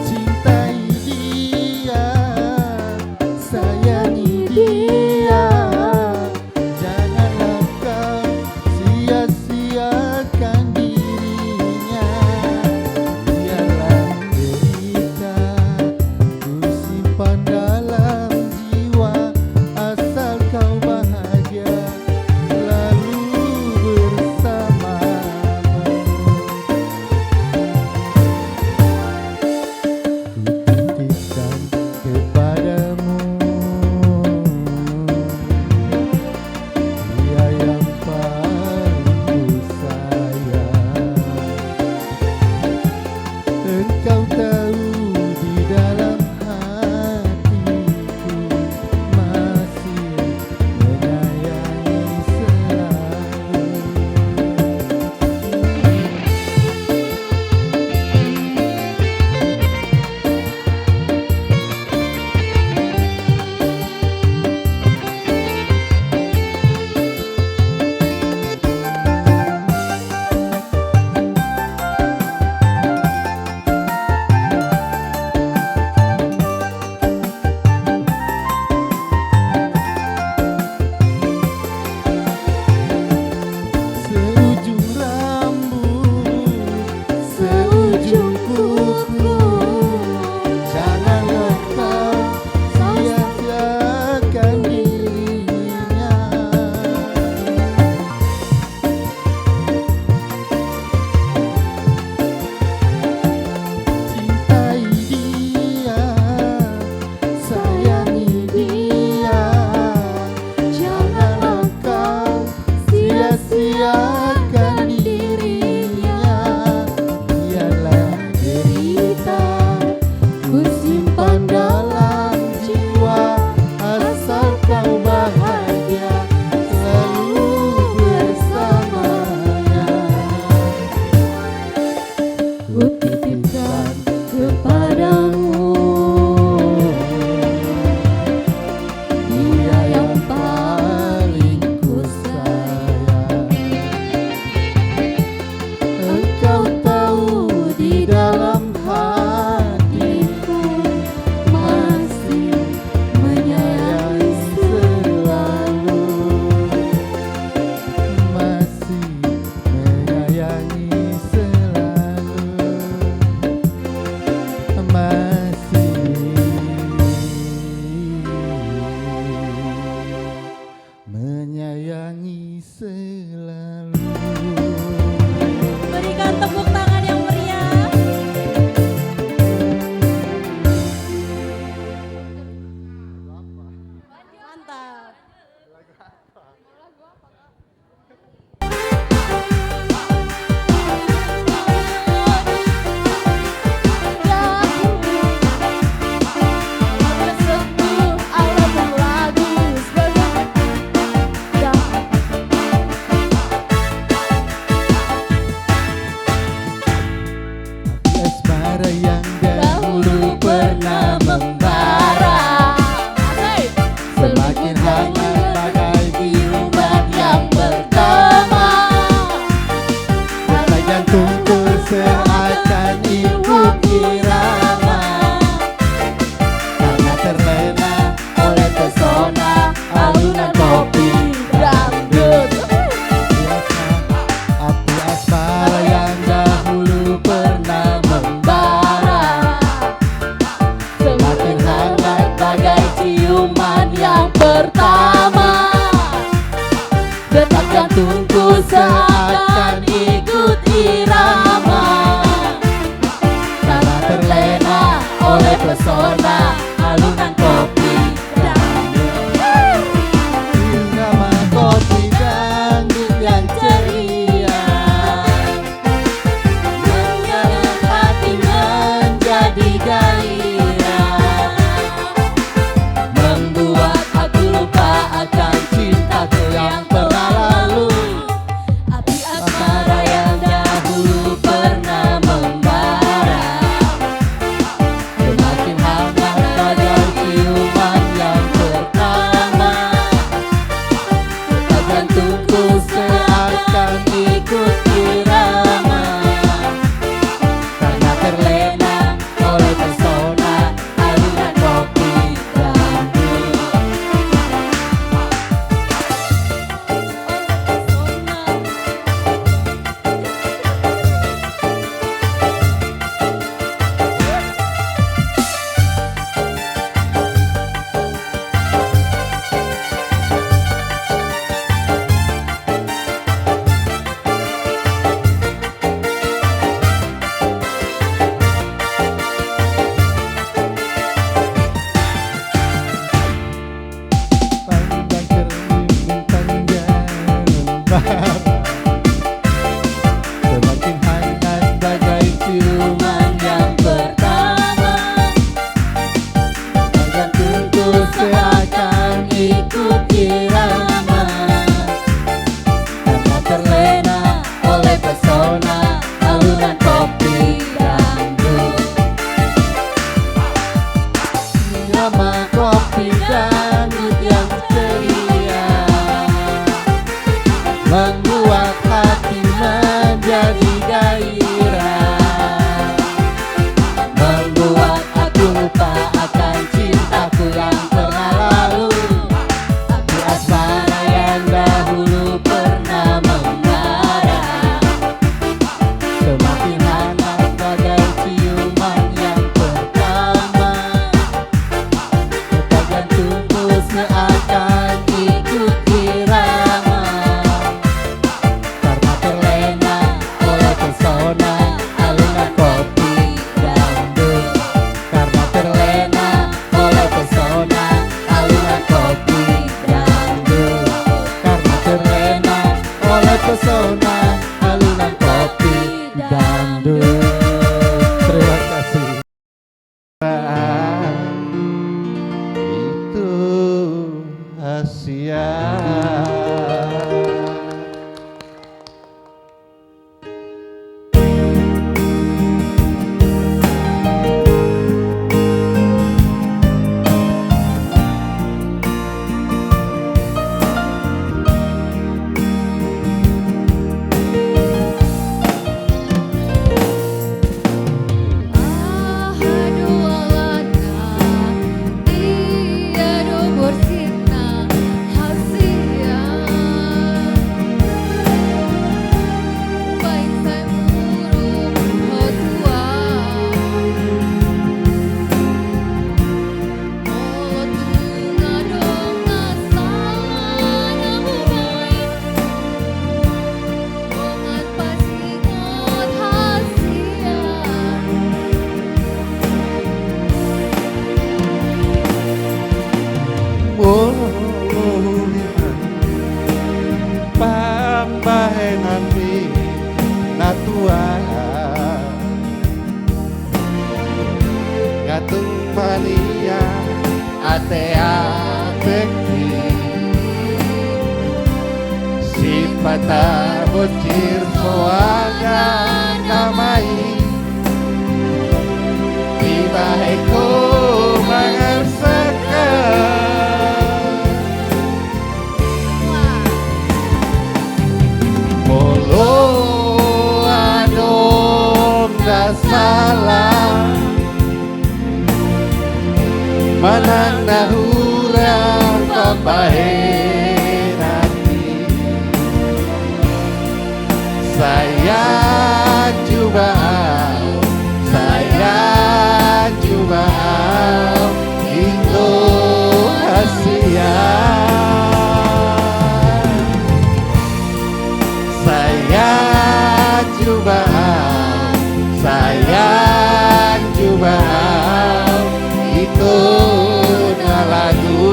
Cintai dia, sayangi dia, janganlah kau sia-siakan dirinya. Biarlah derita ku simpan dalam jiwa, asal kau bahagia selalu bersamamu. Ku titipkan kepadamu dia yang paling ku sayang. Engkau tahu di dalam hatiku masih menyayangi selalu. Seujung rambut, seujung kuku, janganlah kau sia-siakan dirinya. Cintai dia, sayangi dia, janganlah kau sia-siakan dirinya. Biarlah derita ku simpan dalam jiwa, asal kau bahagia selalu bersamanya. Ku titipkan kepadamu dia yang paling ku sayang. Engkau tahu di dalam hatiku masih menyayangi selalu, masih menyayangi selalu, masih menyayangi selalu. Berikan tepuk tangan yang meriah. Mantap. Asmara yang dahulu pernah membara, semakin hangat bagai ciuman yang pertama. Detak jantungku seakan ikut irama, karena terlena oleh pesona alunan kopi dangdut. Api asmara yang dahulu pernah membara, semakin hangat bagai ciuman yang pertama. Detak jantungku seakan ikut irama, karena terlena oleh pesona alunan kopi dangdut. Irama kopi dangdut yang ceria menyeret hati menjadi gairah, membuat aku lupa akan cintaku yang pernah lalu. Api asmara rahasia. Ngatung mania atea beki sipata bocir soaga namai tiba eko mangarsakan bolo adon salah manang nahurang pambahe nanti saya coba itu rahasia. Saya coba itu lagu.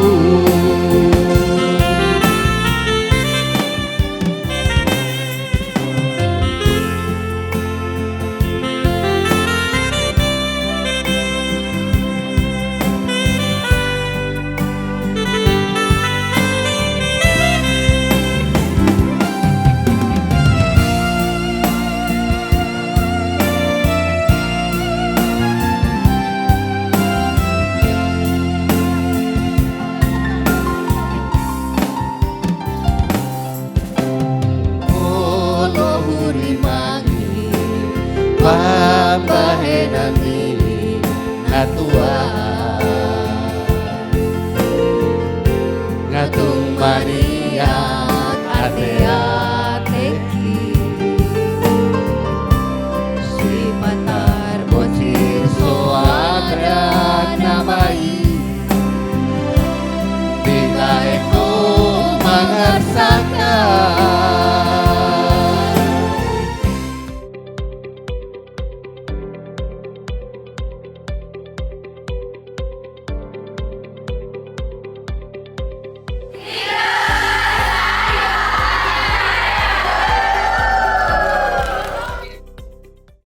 Pambahenani natua ngatung mania atea teki sipatar bocir soadra namai bila eko mangarsak